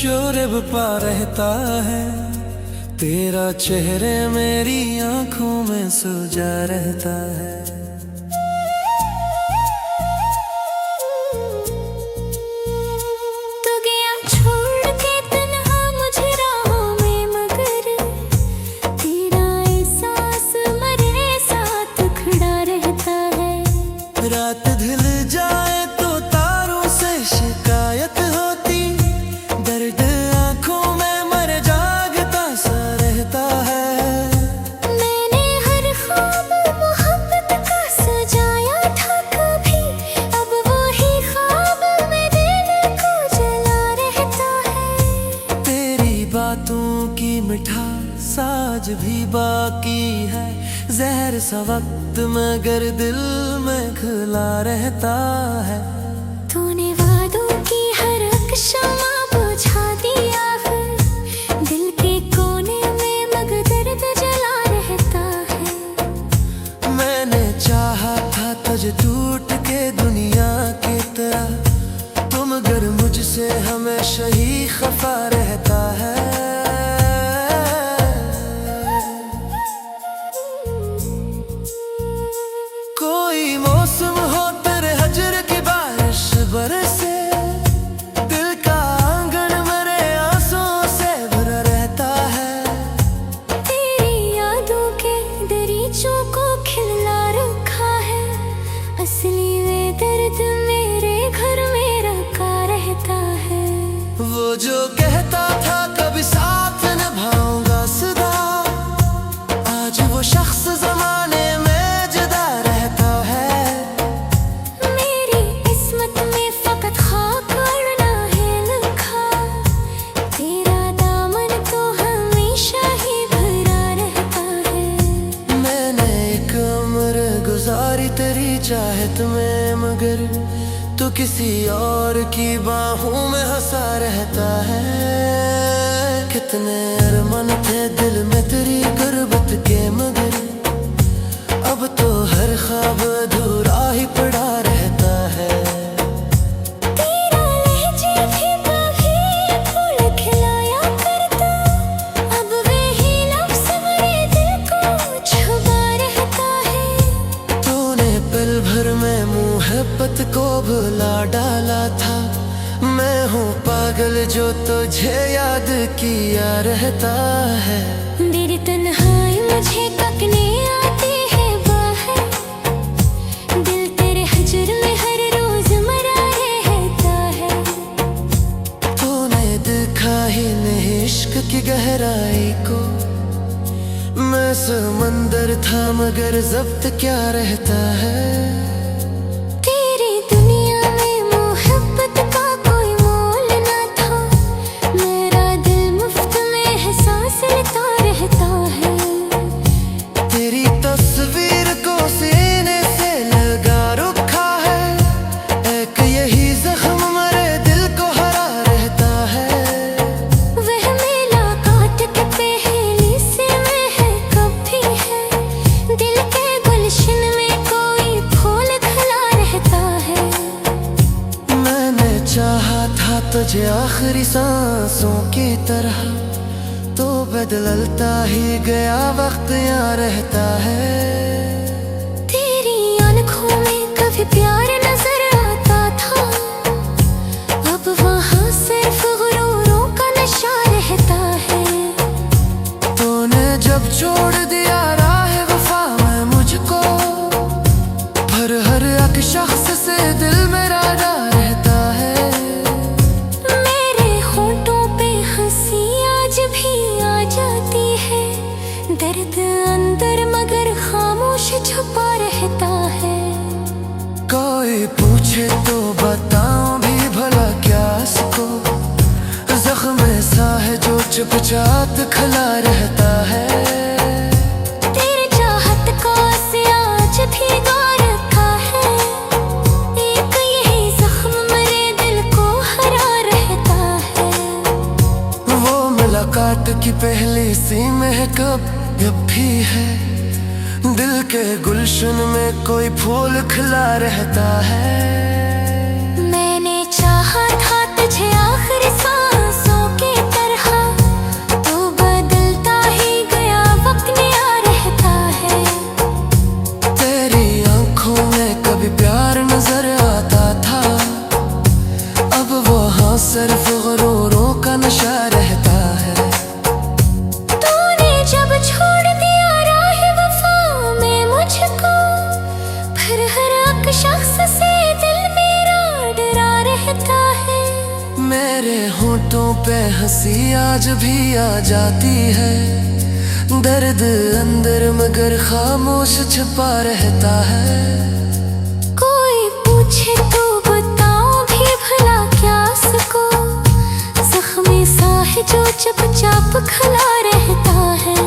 शोरब पा रहता है, तेरा चेहरे मेरी आंखों में सुजा रहता है। रात ढल जाए तो तारों से शिकायत होती, दर्द आंखों में मर जागता सा रहता है। मैंने हर ख्वाब मोहब्बत का सजाया था कभी, अब वही ख्वाब मेरे दिल को जला रहता है। तेरी बातों की मिठास आज भी बाकी है, जहर सा वक्त मगर दिल में खुला रहता है। तूने वादों की हर एक शम्मा बुझा दिया है, दिल के कोने में मगर दर्द जला रहता है। मैंने चाहा था तुझे टूट के दुनिया की तरह, तुम मगर मुझसे हमेशा ही खफा रहता है। कोई मौसम हो तेरे हजर की बारिश बरसे, दिल का आंगन मेरे आंसुओं से भरा रहता है। तेरी यादों के दरीचों को खिला रखा है, असली वे दर्द मेरे घर में रखा रहता है। वो जो कहता था कभी साथ निभाऊंगा सदा, आज वो शख्स जमाने में जुदा रहता है। मेरी किस्मत में फकत खाक करना है लिखा, तेरा दामन तो हमेशा ही भरा रहता है। मैंने एक उम्र गुजारी तेरी चाहत में, मगर तू किसी और की बाहों में हंसा रहता है। कितने अरमान थे दिल में तेरी गुर्बत के, मगर अब तो हर ख्वाब अधूरा ही पड़ा रहता है। तेरा लहजे भी कभी फूल खिलाया करता, अब वही लफ्ज़ मेरे दिल को छुपा रहता है। तूने पल भर में मोहब्बत को भुला डाला था, मैं हूँ पागल जो तुझे याद किया रहता है। मेरी तन्हाई मुझे तकने आती है बाहर, दिल तेरे हजर में हर रोज मरा रहता है। तूने देखा ही नहीं इश्क की गहराई को, मैं समंदर था मगर जब्त क्या रहता है। तेरी दुनिया में मोहब्बत का कोई मोल ना था, मेरा दिल मुफ्त में एहसास लेता रहता है। तेरी तस्वीर को सीने से लगा रखा है, एक यही जख्म मेरे दिल को हरा रहता है। वह मुलाकात के पहले से महक भी है, दिल के गुलशन में कोई फूल खिला रहता है। मैंने चाहा था तुझे आखिरी सांसों की तरह, तो बदलता ही गया वक्त यहाँ रहता है। तेरी आँखों में कभी प्यार नजर आता था, अब वहाँ सिर्फ गुरूरों का नशा रहता है। तूने जब छोड़ दिया राह वफा में मुझको, हर एक शख्स से दिल मेरा डा रहता है। मेरे होठों पे हंसी आज भी आ जाती है, दर्द अंदर मगर खामोश छुपा रहता है। कोई पूछे तो बताऊं भी भला क्या इसको, जख्म ऐसा है जो चुपचाप खिला रहता है। तेरे चाहत का से आज भी गा रखा है, एक यही जख्म मेरे दिल को हरा रहता है। वो मुलाकात की पहली सी महक अब भी है, दिल के गुलशन में कोई फूल खिला रहता है। मैंने चाहा था तुझे आखिरी सांसों के पे हंसी आज भी आ जाती है, दर्द अंदर मगर खामोश छुपा रहता है। कोई पूछे तो बताओ भी भला क्या सको, जख्मी सा है जो चुपचाप खला रहता है।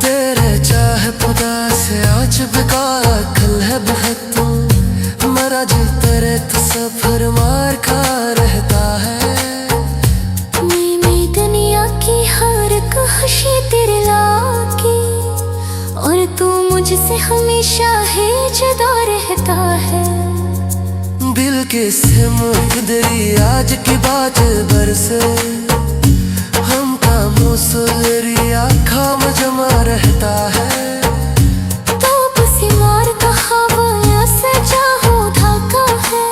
तेरे चाहे खुदा से आज बेकार अकल है बहुत, तू मरा जी तेरे तो सफर मार खा रहता है। मैं दुनिया की हर खुशी तेरे लागी, और तू मुझसे हमेशा ही जुदा रहता है। दिल के सिमट दरी आज की बात बरसे, हम कामों से आँखों में जमा रहता है। तो बसी मारता हवा से चाहो धाका है,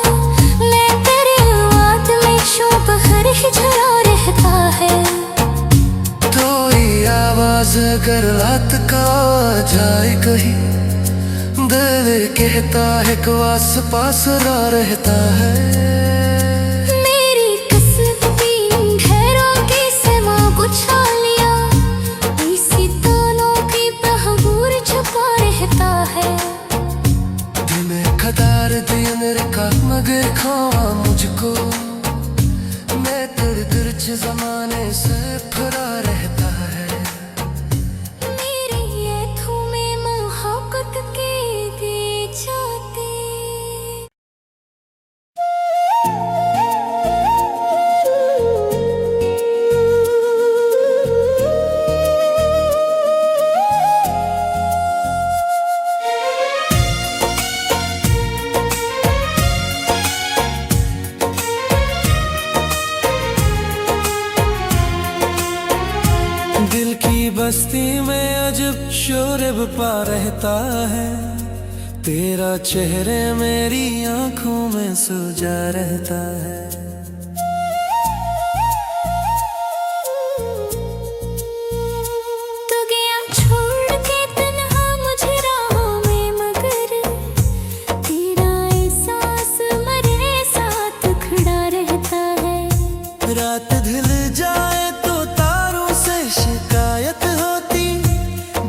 मैं तेरी बात में शोभ हर ही झरा रहता है। तो ये आवाज अगर रात का आ जाए कहीं, दिल कहता है कि आस पास रहता है। मेरी किस्मत भी ढेरों की समा बुझा लिया, इसी तानों की बहबूर छुपा रहता है। दिन कदार दिन का मगर खावा मुझको, मैं तेरे गिरज जमाने से फरा रहता है। मेरी ये धूमें मोहब्बत की दी जाती। दिल की बस्ती में अजब शोर बपा रहता है, तेरा चेहरे मेरी आंखों में सुजा रहता है। तू गया छोड़ के तन्हा मुझे राहों में, मगर तेरा एहसास मेरे साथ खड़ा रहता है। रात ढल जाए तो तारों से शिकायत होती,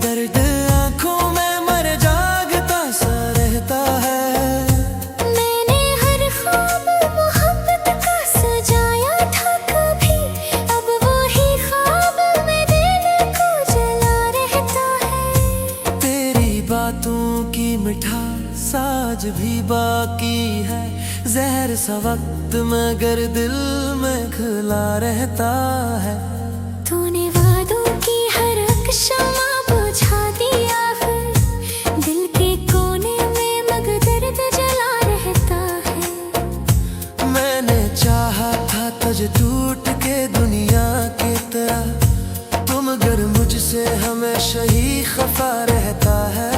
दर्द आंखों में मर जागता सा रहता है। मैंने हर ख्वाब मोहब्बत का सजाया था कभी, अब वही ख्वाब में दिल को जला रहता है। तेरी बातों की मिठास आज भी बाकी है, जहर सा वक्त मगर दिल में खुला रहता है। तूने वादों की हर एक शम्मा बुझा दिया है, दिल के कोने में मगर दर्द जला रहता है। मैंने चाहा था तुझे टूट के दुनिया की तरह, तुम मगर मुझसे हमेशा ही खफा रहता है।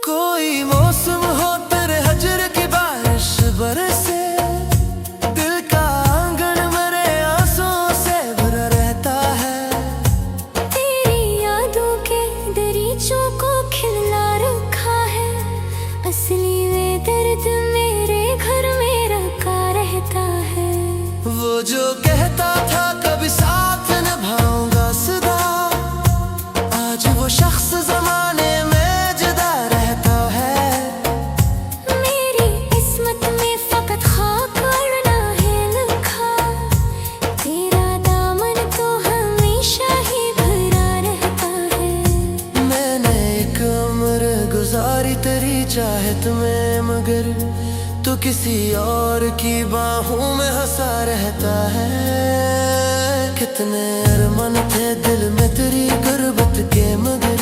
कोई मौसम हो तेरे हजर की बारिश बरसे, दिल का आंगन मेरे आंसुओं से भरा रहता है। तेरी यादों के दरीचों को खिला रखा है, असली वे दर्द मेरे घर में रखा रहता है। वो जो कहता था कभी साथ निभाऊंगा सदा, आज वो शख्स जमाने में जुदा रहता है। मेरी किस्मत में फकत खाक करना है लिखा, तेरा दामन तो हमेशा ही भरा रहता है। मैंने एक उम्र गुजारी तेरी चाहत में, मगर तू किसी और की बाहों में हंसा रहता है। कितने अरमान थे दिल में तेरी गुर्बत के, मगर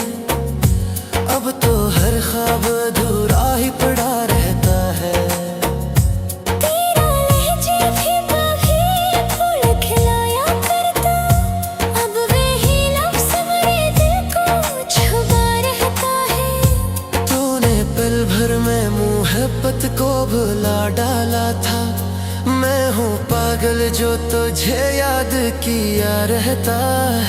अब तो हर ख्वाब अधूरा ही पड़ा रहता है। तेरा लहजे भी कभी फूल खिलाया करता, अब वही लफ्ज़ मेरे दिल को छुपा रहता है। तूने पल भर में मोहब्बत को भुला डाला था, मैं हूँ पागल जो तुझे याद किया रहता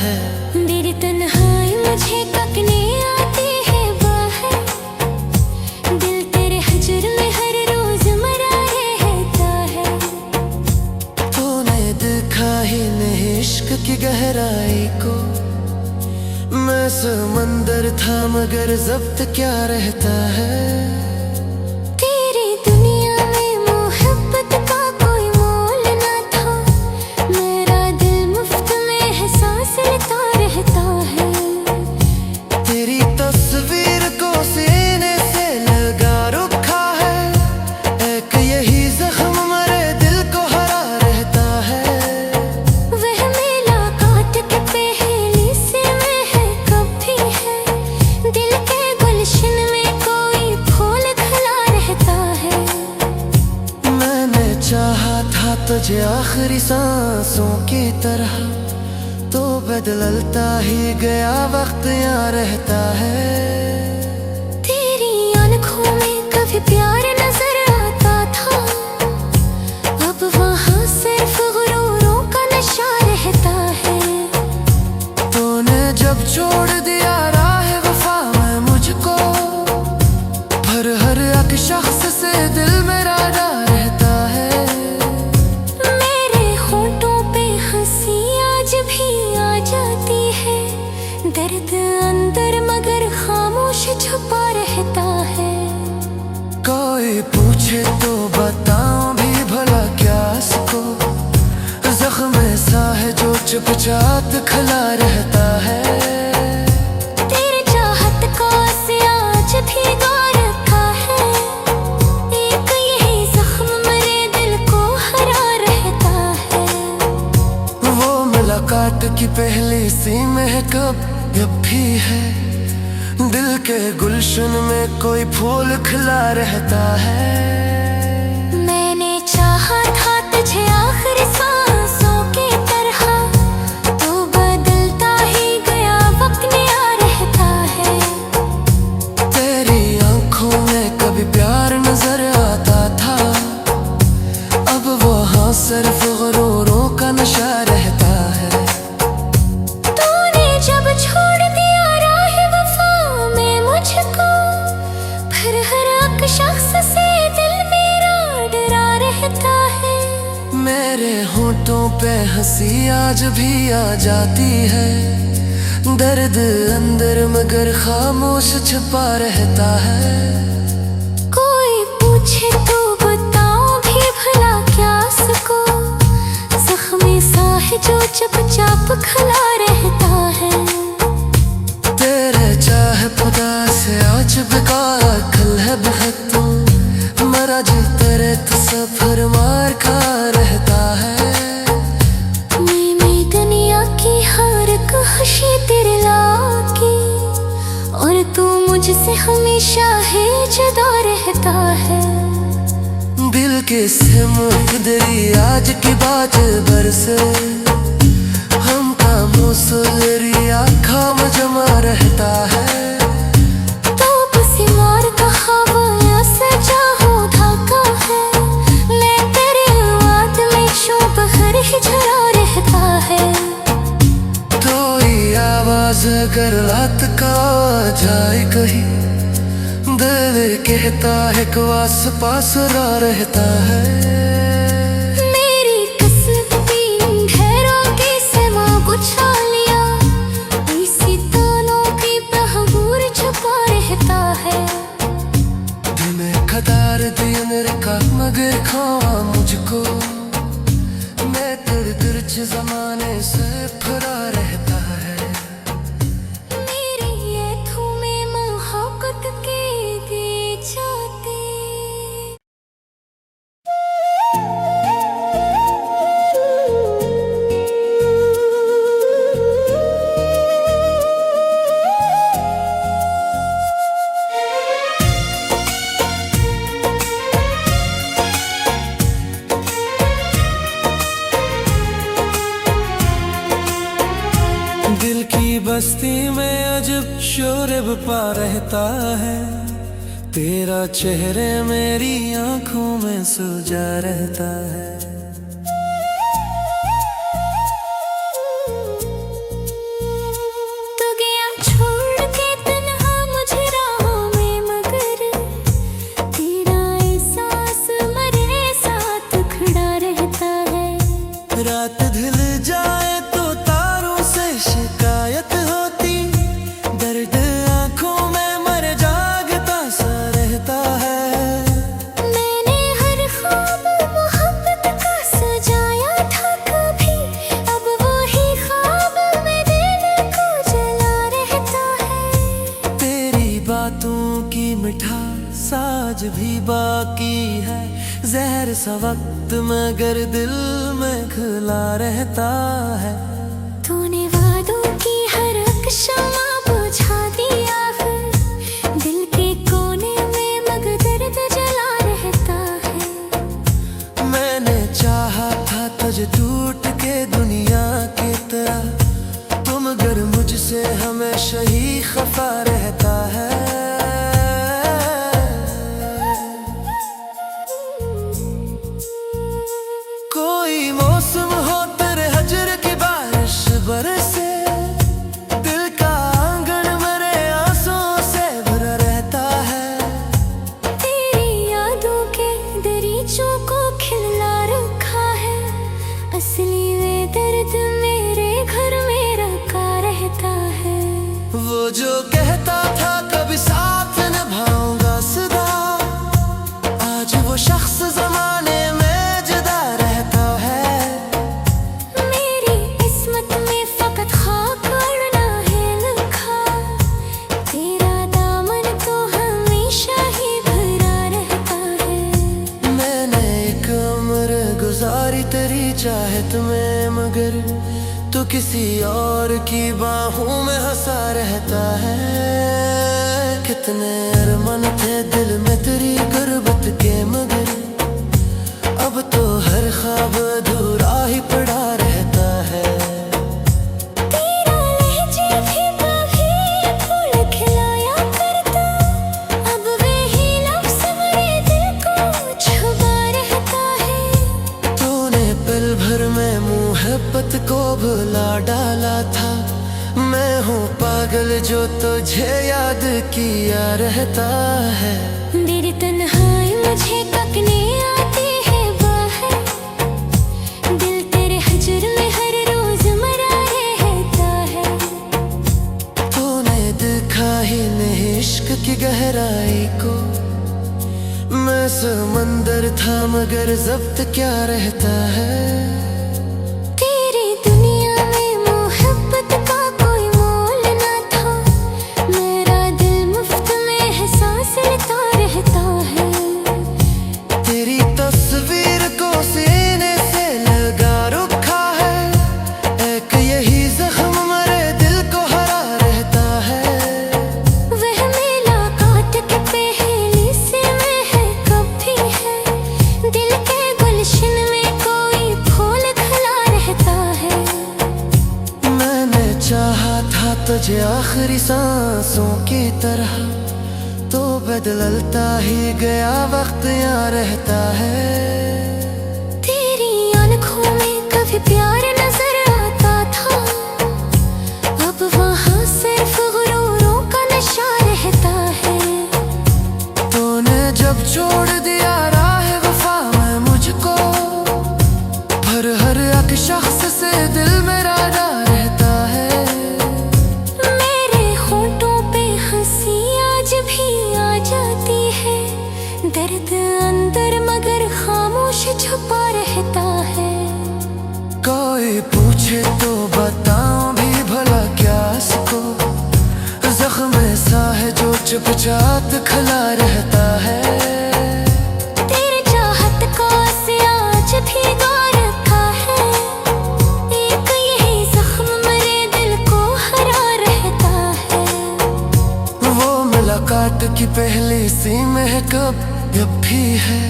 है। मेरी तन्हाई मुझे तकने आती है बाहर, दिल तेरे हजर इश्क की गहराई को। मैं समंदर था मगर जब्त क्या रहता है। तेरी दुनिया में मोहब्बत का कोई मोल न था। मेरा दिल मुफ्त में एहसास लेता रहता है। तेरी तस्वीर को सीने से लगा रखा है। एक यही जख्म मेरे दिल को हरा रहता है। वह मुलाकात के पहली से महक भी है। दिल के गुलशन में कोई फूल खिला रहता है। मैंने चाहा था तुझे आखिरी सांसों की तरह, तो बदलता ही गया वक्त यहाँ रहता है। तेरी आँखों में कभी प्यार नजर आता था। अब वहाँ सिर्फ गुरूरों का नशा रहता है। तूने जब छोड़ दिया राह वफा में मुझको, हर एक शख्स से दिल मेरा डर रहता है। मेरे होठों पे हंसी आज भी आ जाती है। दर्द अंदर मगर खामोश छुपा रहता है। कोई पूछे तो बताऊं भी भला क्या इसको, जख्म ऐसा है जो चुपचाप खिला रहता है। तेरे चाहत का से आज भी गा रखा है। एक यही जख्म मेरे दिल को हरा रहता है। वो मुलाकात की पहली सी महक अब भी है। दिल के गुलशन में कोई फूल खिला रहता है। मैंने चाहा था तुझे आखिरी सांसों की तरह, तो बदलता ही गया वक्त नया रहता है। तेरी आंखों में कभी प्यार नजर आता था। अब वहाँ सिर्फ गुरूरों का नशा रहता है। तूने जब छोड़ दिया राह वफा में मुझको, फिर हर एक शख्स से दिल मेरा डरा रहता है। मेरे होठों पे हंसी आज भी आ जाती है। दर्द अंदर मगर खामोश छुपा रहता है। कोई पूछे तो बताओ भी भला क्या सको, जख्मी सा है जो चुपचाप खिला रहता है। तेरे चाहे खुदा से आज बेकार खल है बहुत तू, मरा जो तेरे तो सफर मार खा रहता है। मैं दुनिया की हर एक खुशी तेरे लागी, और तू मुझसे हमेशा ही जुदा रहता है। दिल के से मुकदरी आज की बात बरसे, हम खामोशी आँखों में जमा रहता है। तो किसी मार का हवाया से चाहो धाका है। मैं तेरे बात में शोभ हर ही झरा रहता है। तो ये आवाज अगर रात का आ जाए कहीं, दिल कहता है कि आस पास रहता है। मेरी किस्मत भी ढेरों की सेवा बुझा लिया। इसी तानों की बहबूर छुपा रहता है। दिन कदार दिन रखा मगर खावा मुझको, मैं तेरे दिर्च जमाने से फरा रहता है। मेरी ये धूमें मोहब्बत की दी जाती। दिल की बस्ती में अजब शोर पा रहता है। तेरा चेहरे मेरी आंखों में सुजा रहता है। तू गया छोड़ के तन्हा मुझे राहों में, मगर तेरा एहसास मेरे साथ खड़ा रहता है। रात ढल जाए तो आज भी बाकी है जहर सा वक्त मगर दिल में खुला रहता है। तूने वादों की हर एक शम्मा बुझा दिया है, दिल के कोने में मगर दर्द जला रहता है। मैंने चाहा था तुझे टूट के दुनिया की तरह, तुम मगर मुझसे हमेशा ही खफा रहता है। कोई मौसम हो तेरे हजर की बारिश बरसे, दिल का आंगन मेरे आंसुओं से भरा रहता है। तेरी यादों के दरीचों को खिला रखा है, असली वे दर्द मेरे घर में रखा रहता है। वो जो कहता था कभी साथ निभाऊंगा सदा, आज वो शख्स जमाने में जुदा रहता है। मेरी किस्मत में फकत खाक अड़ना है लिखा, तेरा दामन तो हमेशा ही भरा रहता है। मैंने एक उम्र गुजारी तेरी चाहत में मगर तू किसी और की बाहों में हंसा रहता है। कितने अरमान थे दिल में तेरी गुर्बत के मगर अब तो हर ख्वाब अधूरा ही पड़ा रहता है। तेरा लहजे भी कभी फूल खिलाया करता, अब वही लफ्ज़ मेरे दिल को छुपा रहता है। तूने पल भर में मोहब्बत को भुला डाला था, मैं हूँ पागल जो तुझे याद किया रहता है। मेरी तन्हाई मुझे तकने आती है बाहर, दिल तेरे हजर में हर रोज मरा रहता है। तूने देखा ही नहीं इश्क की गहराई को, मैं समंदर था मगर जब्त क्या रहता है। तेरी दुनिया में मोहब्बत का कोई मोल ना था, मेरा दिल मुफ्त में एहसास लेता रहता है। तेरी तस्वीर को सीने से लगा रखा है, एक यही जख्म मेरे दिल को हरा रहता है। वह मुलाकात के पहले से महकब भी है, दिल के गुलशन में कोई फूल खिला रहता है। मैंने चाहा था तुझे आखिरी सांसों की तरह, तो बदलता ही गया वक्त यहाँ रहता है। तेरी आंखों में कभी प्यार नजर आता था, अब वहाँ सिर्फ गुरूरों का नशा रहता है। तूने जब छोड़ दिया राह वफा में मुझको, हर एक शख्स से दिल मेरा डर रहता है। मेरे होठों पे हंसी आज भी आ जाती है, दर्द अंदर मगर खामोश छुपा रहता है। कोई पूछे तो बताऊं भी भला क्या इसको, जख्म ऐसा है जो चुपचाप खिला रहता है। तेरे चाहत का से आज भी गा रखा है, एक यही जख्म मेरे दिल को हरा रहता है। वो मुलाकात की पहली सी महकब अब भी है,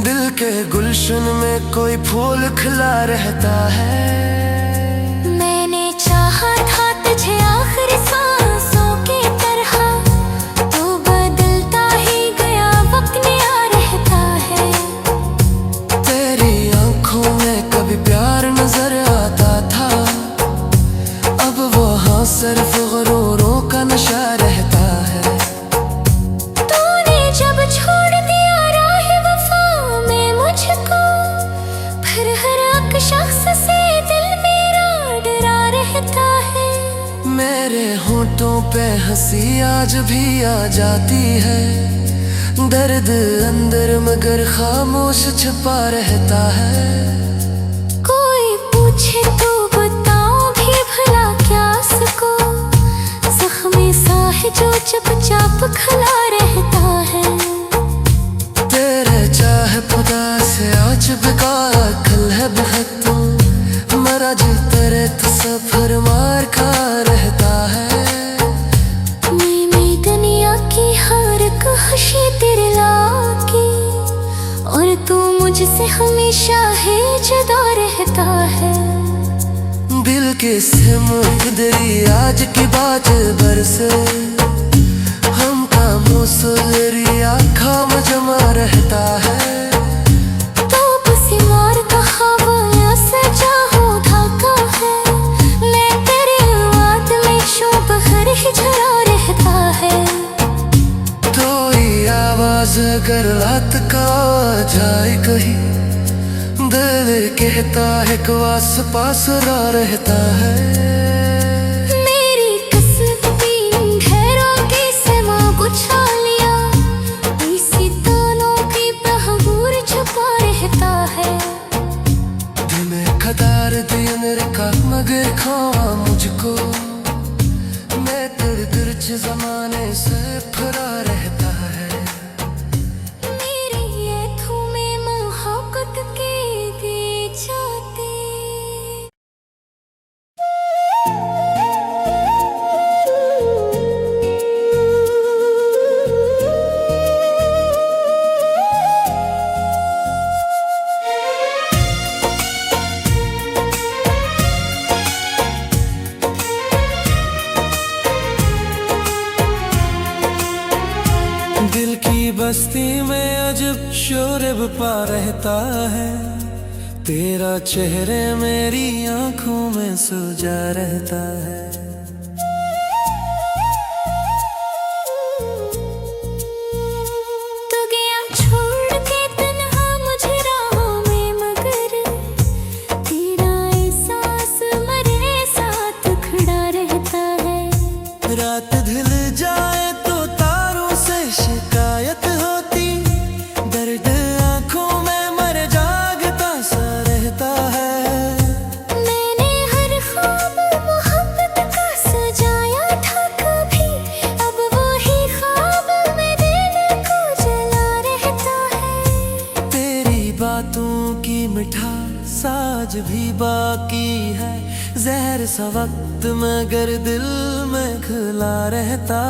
दिल के गुलशन में कोई फूल खिला रहता है। मैंने चाहा था तुझे आखिरी सांसों की तरह, तो बदलता ही गया वक्त नया रहता है। तेरी आंखों में कभी प्यार नजर आता था, अब वो हाँ सिर्फ गुरूरों का नशा रहता है। तूने जब छोड़ दिया राह वफा में मुझको, फिर हर एक शख्स से दिल मेरा डरा रहता है। मेरे होठों पे हंसी आज भी आ जाती है, दर्द अंदर मगर खामोश छुपा रहता है। कोई पूछे तो बताओ भी भला क्या सको, जख्मी सा है जो चुपचाप खला रहता है। अजब का अकल है बहुत तू, मरा जो तेरे तो सफर मार खा रहता है। मैं दुनिया की हर खुशी तेरे लागी, और तू मुझसे हमेशा ही जुदा रहता है। दिल के सिमट दरी आज की बात बरसे, हम का मुसरी आँखों में जमा रहता है। तो किसी मारता हवा से चाहो धाका है, मैं तेरी बात में शुभ हर ही झरा रहता है। तो ये आवाज अगर रात का जाए कहीं, दिल कहता है कि आस पास रहता है। मेरी किस्मत भी ढेरों की समा बुझा लिया, इसी तानों की बहबूर छुपा रहता है। दिन कदार दिन रखा मगर खावा मुझको, मैं तेरे दिर्च जमाने से फरा रहता है। मेरी ये धूमें मोहब्बत की दी जाती। दिल की बस्ती में अजब शोर पा रहता है, तेरा चेहरे मेरी आंखों में सुजा रहता है। तू गया छोड़ के तन्हा मुझे राहों में, मगर तेरा एहसास मेरे साथ खड़ा रहता है। रात ढल जाए तो तारों से शिकायत होती, दर्द आंखों में मर जागता सा रहता है। मैंने हर ख्वाब मोहब्बत का सजाया था कभी, अब वही ख्वाब में दिल को जला रहता है। तेरी बातों की मिठास आज भी बाकी है, जहर सा वक्त मगर दिल में खिला रहता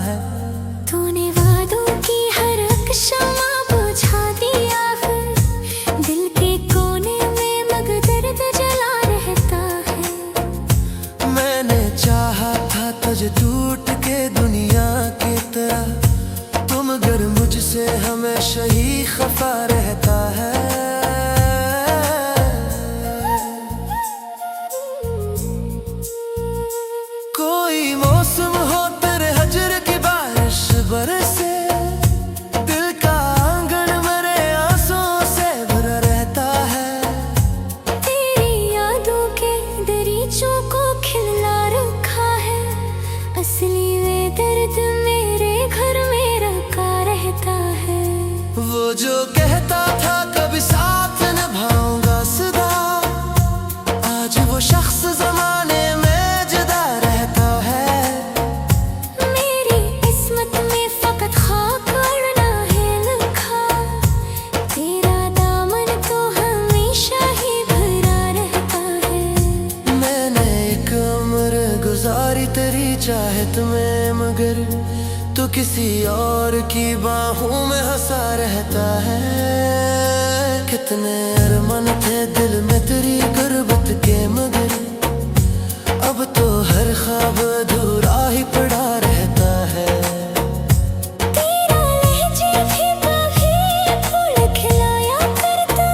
है। तूने वादों की हर एक शम्मा बुझा दिया है, दिल के कोने में मगर दर्द जला रहता है। मैंने चाहा था तुझे टूट के दुनिया की तरह, तुम मगर मुझसे हमेशा ही खफा रहता है। कोई मौसम हो तेरे हजर की बारिश बरसे, दिल का आंगन मेरे आंसुओं से भरा रहता है। तेरी यादों के दरीचों को खिला रखा है, असली वे दर्द मेरे घर में रखा रहता है। वो जो कहता था कभी साथ निभाऊंगा सदा, आज वो शख्स जमाने में जुदा रहता है। मेरी किस्मत में फकत खाक अड़ना है लिखा, तेरा दामन तो हमेशा ही भरा रहता है। मैंने एक उम्र गुजारी तेरी चाहत में, मगर तू किसी और की बाहों में हंसा रहता है। कितने अरमान थे दिल में तेरी गुर्बत के, मगर अब तो हर ख्वाब अधूरा ही पड़ा रहता है। तेरा लहजे भी कभी फूल खिलाया करता,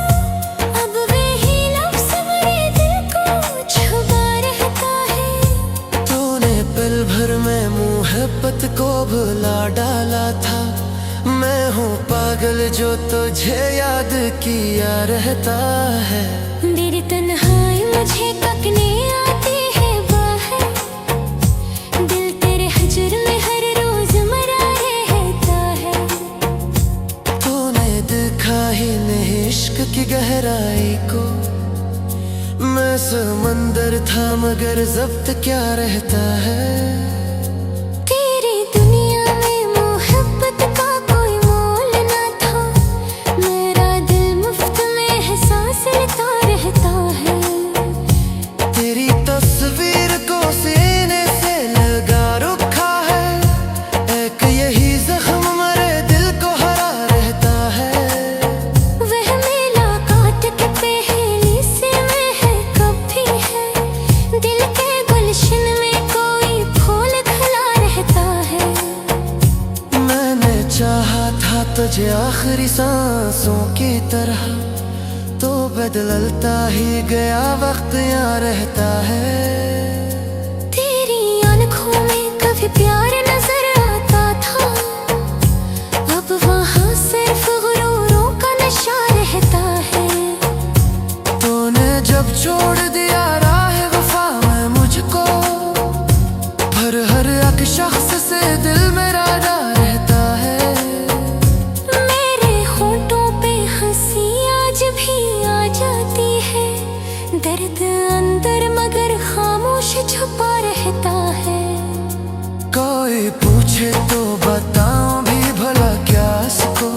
अब वही लफ्ज़ मेरे दिल को छुपा रहता है। तूने पल भर में मोहब्बत को भुला डाला था, मैं हूँ पागल जो तुझे याद किया रहता है। मेरी तन्हाई मुझे ककने आती है बाहर, दिल तेरे हजर में हर रोज मरा रहता है। तूने देखा ही नहीं इश्क की गहराई को, मैं समंदर था मगर जब्त क्या रहता है। तेरी दुनिया में मोहब्बत का कोई मोल न था, मेरा दिल मुफ्त में है तुझे आखिरी सांसों की तरह, तो बदलता ही गया वक्त यहाँ रहता है। तेरी आंखों में कभी प्यार नजर आता था, अब वहाँ सिर्फ गुरूरों का नशा रहता है। तूने जब छोड़ दिया राह वफा में मुझको, हर एक शख्स से दिल मेरा डर रहता है। मेरे होठों पे हंसी आज भी आ जाती है, दर्द अंदर मगर खामोश छुपा रहता है। कोई पूछे तो बताऊं भी भला क्या इसको,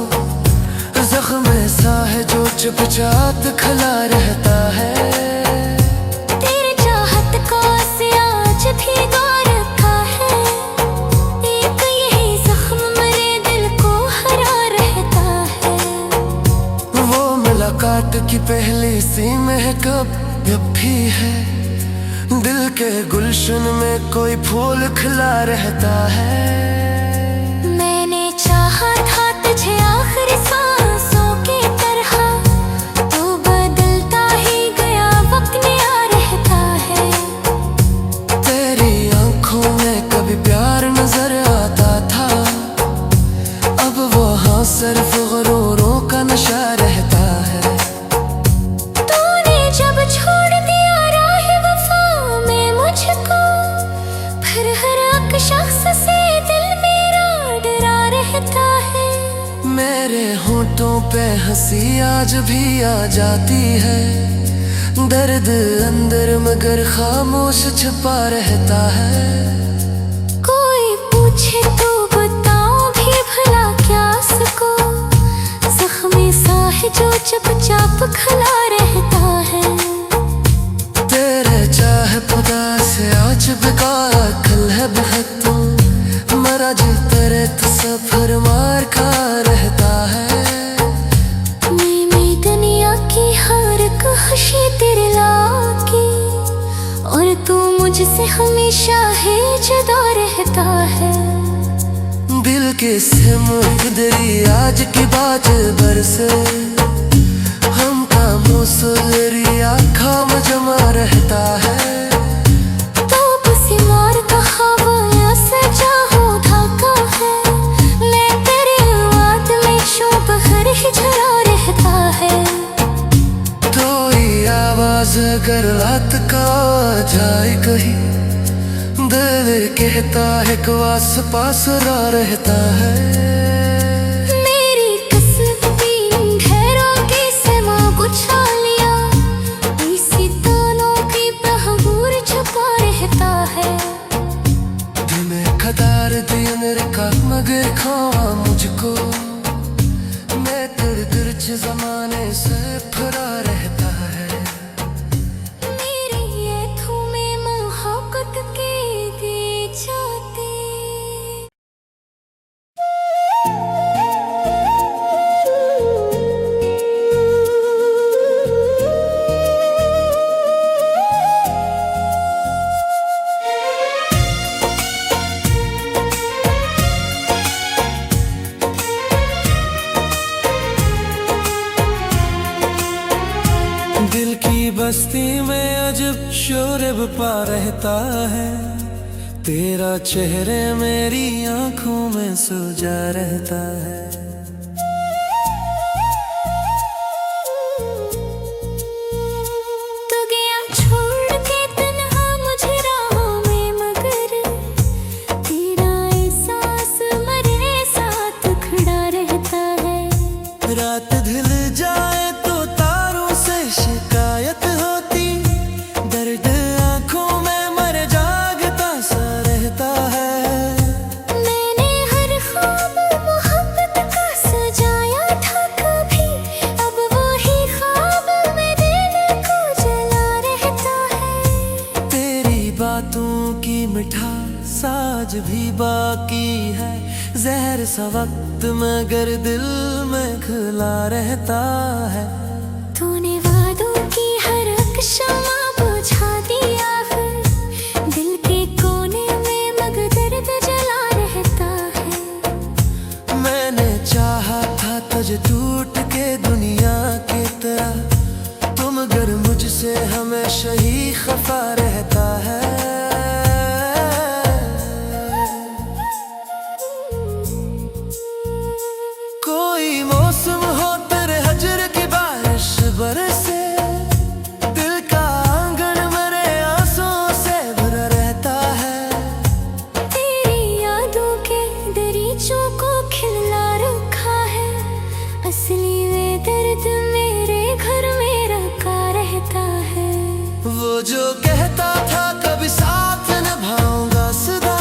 जख्म ऐसा है जो चुपचाप खला रहता है। तेरे चाहत का से आज भी गा रखा है, एक यही जख्म मेरे दिल को हरा रहता है। वो मुलाकात की पहली सी महक अब भी है, दिल के गुलशन में कोई फूल खिला रहता है। मैंने चाहा था तुझे आखिरी सांसों की तरह, तो बदलता ही गया वक्त नया रहता है। तेरी आंखों में कभी प्यार नजर आता था, अब वो हाँ सिर्फ गुरूरों का नशा रहता है। तूने जब छोड़ दिया राह वफा में मुझको, फिर हर एक शख्स से दिल मेरा डरा रहता है। मेरे होठों पे हंसी आज भी आ जाती है, दर्द अंदर मगर खामोश छुपा रहता है। कोई पूछे तो बताओ भी भला क्या इसको, जख्म सा है जो चुपचाप खला रहता है। तेरे चाहे खुदा से आज बिका कल है बहुत, मरा जो तेरे तो सफर मार खा रहता है। मैं दुनिया की हर एक खुशी तेरे लाकी, और तू मुझसे हमेशा ही जुदा रहता है। दिल के से मुकदरी आज की बात बरसे, हम का मुसलरी आँखों में जमा रहता है। तो बसी मार का हवाया से चाहो धाका है, मैं तेरे वाद में शोभ हर ही झरा रहता है। तो ये आवाज अगर रात का जाए कहीं, दिल कहता है कि वास पास रहता है। मेरी कसमती ढेरों की समा बुझा लिया, इसी तानों की बहबूर छुपा रहता है। दिन कदार दिन रखा मगर खावा मुझको, मैं तेरे दिर्च जमाने से फरा रहता है। मेरी ये धूमें मोहब्बत की दी जाती। दिल की बस्ती में अजब शोर पा रहता है, तेरा चेहरे मेरी आंखों में सो जा रहता है। तू गया छोड़ के तन्हा मुझे राहों में, मगर तेरा एहसास मेरे साथ खड़ा रहता है। रात ढल जाए तो तारों से शिकायत होती, दर्द आंखों में मर जागता सा रहता है। मैंने हर ख्वाब मोहब्बत का सजाया था कभी, अब वही ख्वाब मेरे दिल को जला रहता है। तेरी बातों की मिठास आज भी बाकी है, जहर सा वक्त मगर दिल में खुला रहता है। तूने वादों की हर एक शम्मा बुझा दिया है, दिल के कोने में मगर दर्द जला रहता है। मैंने चाहा था लगा रहता है। कोई मौसम हो तेरे हजर की बारिश बरसे, दिल का आंगन मेरे आंसुओं से भरा रहता है। तेरी यादों के दरीचों को खिला रखा है, असली वे दर्द मेरे घर में रखा रहता है। वो जो कहता था कभी साथ निभाऊंगा सदा,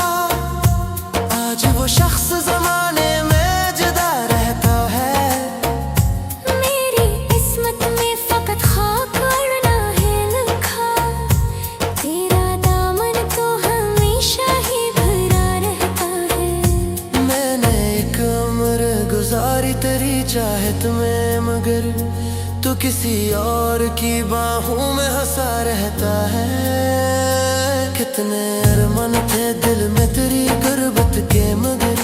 आज वो शख्स जमाने में जुदा रहता है। मेरी किस्मत में फकत खाक अड़ना है लिखा, तेरा दामन तो हमेशा ही भरा रहता है। मैंने एक उम्र गुजारी तेरी चाहत में, मगर तू किसी और की बाहों में हंसा रहता है। कितने अरमान थे दिल में तेरी गुर्बत के, मगर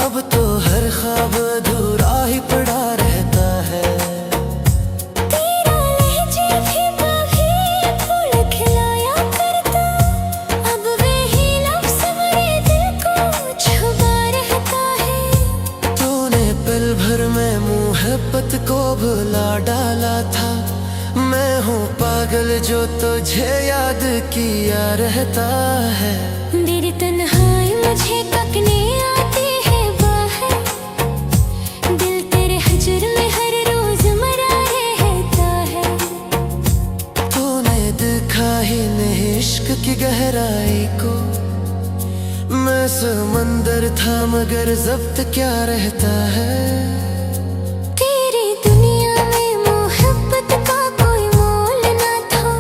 अब तो हर ख्वाब अधूरा ही पड़ा रहता है। तेरा लहजे भी कभी फूल खिलाया करता, अब वही लफ्ज़ मेरे दिल को छुपा रहता है। तूने पल भर में मोहब्बत को भुला डाला था, मैं हूँ पागल जो तुझे याद किया रहता है। मेरी तन्हाई मुझे तकने आती है बाहर, दिल तेरे हजर में हर रोज मरा रहता है। तूने देखा ही नहीं इश्क की गहराई को, मैं समंदर था मगर जब्त क्या रहता है। तेरी दुनिया में मोहब्बत का कोई मोल ना था,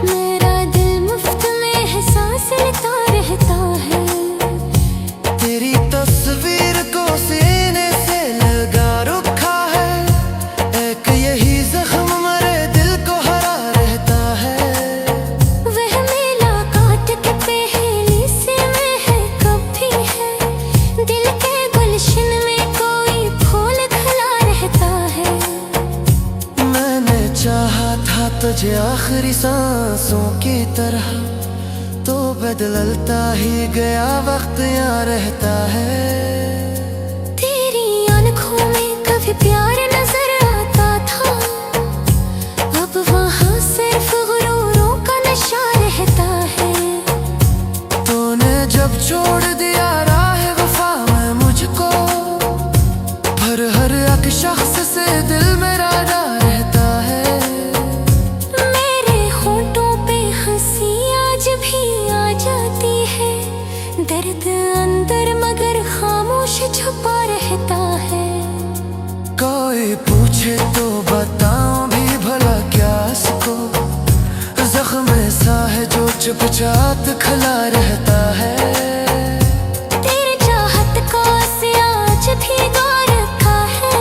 मेरा दिल मुफ्त में एहसास लेता रहता है। तेरी तस्वीर को सीने से लगा रखा है, एक यही जख्म मेरे दिल को हरा रहता है। वह मुलाकात के पहली से महक भी है, दिल के गुलशन में कोई फूल खिला रहता है। मैंने चाहा था तुझे आखिरी सांसों की तरह, तो बदलता ही गया वक्त यहाँ रहता है। तेरी आंखों में कभी प्यार नजर आता था, अब वहाँ सिर्फ गुरूरों का नशा रहता है। तूने जब छोड़ दिया राह वफा में मुझको, हर एक शख्स से दिल मेरा डा रहता है। मेरे होठों पे हंसी आज भी आ जाती है, दर्द अंदर मगर खामोश छुपा रहता है। कोई पूछे तो बताऊं भी भला क्या इसको, जख्म ऐसा है जो चुपचाप खिला रहता है। तेरे चाहत का से आज भी गा रखा है,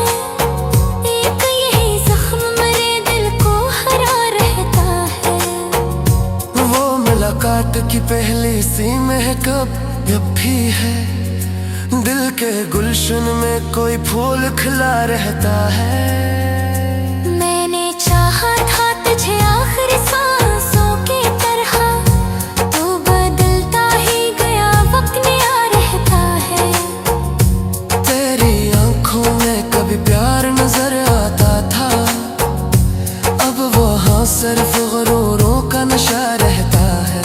एक यही जख्म मेरे दिल को हरा रहता है। वो मुलाकात की पहली सी महक अब भी है, दिल के गुलशन में कोई फूल खिला रहता है। मैंने चाहा था तुझे आखिरी सांसों की तरह, तो बदलता ही गया वक्त नया रहता है। तेरी आंखों में कभी प्यार नजर आता था, अब वहाँ सिर्फ गुरूरों का नशा रहता है।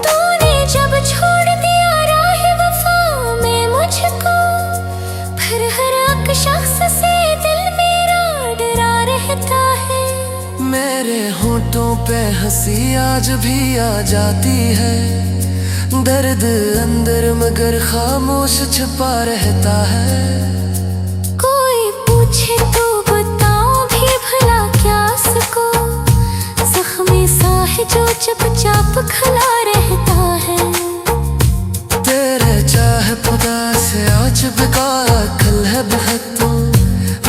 तूने जब छोड़ दिया राह वफा में मुझको, फिर हर एक शख्स से दिल मेरा डरा रहता है। मेरे होठों पे हंसी आज भी आ जाती है, दर्द अंदर मगर खामोश छुपा रहता है। कोई पूछे तो बताओ भी भला क्या सको, जख्मी सा है जो चुपचाप खिला रहता है। तेरे चाहे खुदा से आज बेकार खल है बहुत,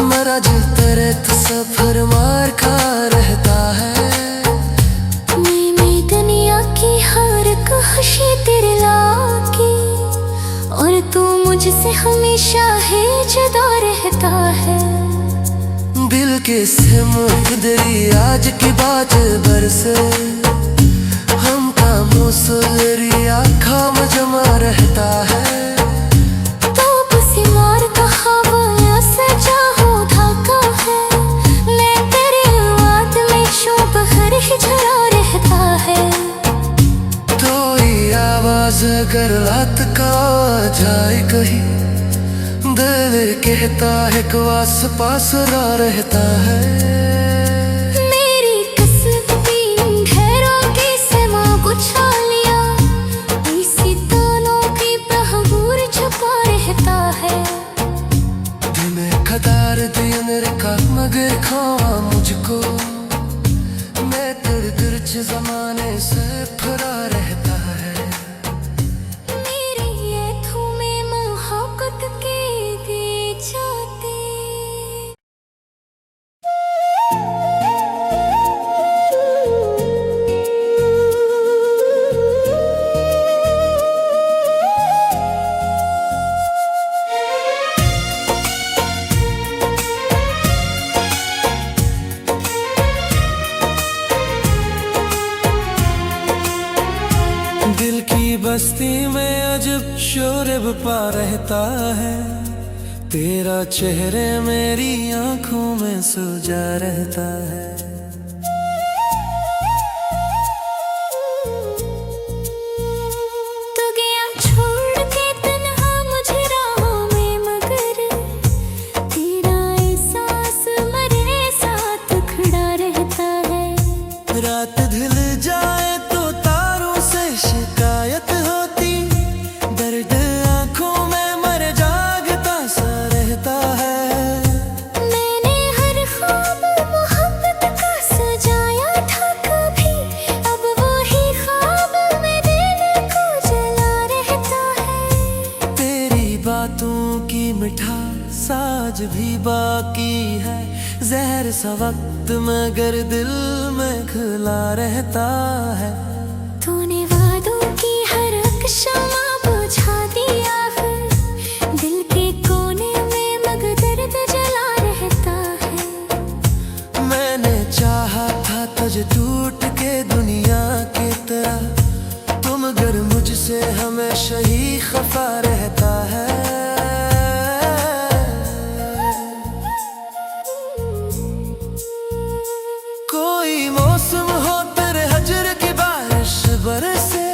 मरा जो तेरे तो सफर मार खा रहता है। मैं दुनिया की हर खुशी तेरे लागी, और तू मुझसे हमेशा ही जुदा रहता है। दिल के सिमट दरी आज की बात बरसे हम कामोसरी आँखों में जमा रहता है तो किसी मार कहा वो से चाहो धाका है मैं तेरी बात में शुभ हर ही झरा रहता है तो ये आवाज अगर रात का आ जाए कहीं दिल कहता है कि आस पास रा रहता है मेरी कसम तीन ढेरों की समा बुझा लिया इसी तानों की बहबूर छुपा रहता है दिन कदार दिन रखा मगर खावा मुझको मैं तेरे दिर्च जमाने से फरा रहता है मेरी ये धूमें मोहब्बत के दी जाती दिल की बस्ती में अजब शोर बपा रहता है तेरा चेहरे मेरी आंखों में सुजा रहता है तो गया छोड़ के तन्हा मुझे राहों में मगर तेरा एहसास मेरे साथ खड़ा रहता है रात ढल जाए तो तारों से शिकायत होती दर्द आंखों में मर जागता सा रहता है मैंने हर ख्वाब मोहब्बत का सजाया था कभी अब वही ख्वाब में दिल को जला रहता है तेरी बातों की मिठास आज भी बाकी है जहर सा वक्त मगर दिल में खिला रहता है तूने वादों की हर एक शम्मा बुझा दिया है दिल के कोने में मगर दर्द जला रहता है मैंने चाहा था तुझे टूट के दुनिया की तरह तुम मगर मुझसे हमेशा ही खफा रहता है कोई मौसम हो तेरे हजर की बारिश बरसे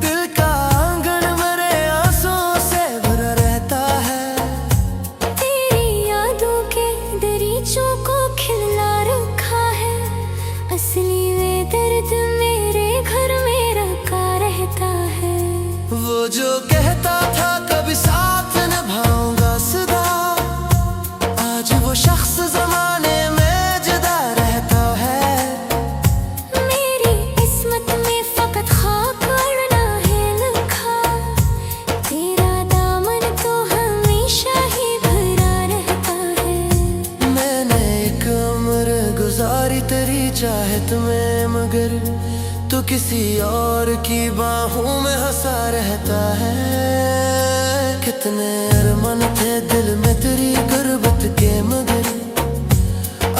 दिल का आंगन मेरे आंसुओं से भरा रहता है तेरी यादों के दरीचों को खिला रखा है असली वे दर्द मेरे घर में रखा रहता है वो जो कहता था कभी साथ निभाऊंगा सदा आज वो शख्स जमाने में जुदा रहता है मेरी किस्मत में फकत खाक अड़ना है लिखा तेरा दामन तो हमेशा ही भरा रहता है मैंने एक उम्र गुजारी तेरी चाहत में मगर तू किसी और की बाहों में हंसा रहता है कितने अरमान थे दिल में तेरी गुर्बत के मगर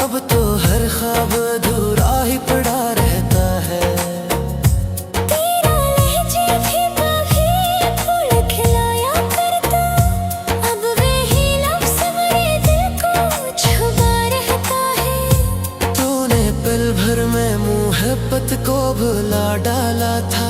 अब तो हर ख्वाब अधूरा ही पड़ा रहता है तेरा लहजे भी कभी फूल खिलाया करता अब वही लफ्ज़ मेरे दिल को छुपा रहता है तूने पल भर में मोहब्बत को भुला डाला था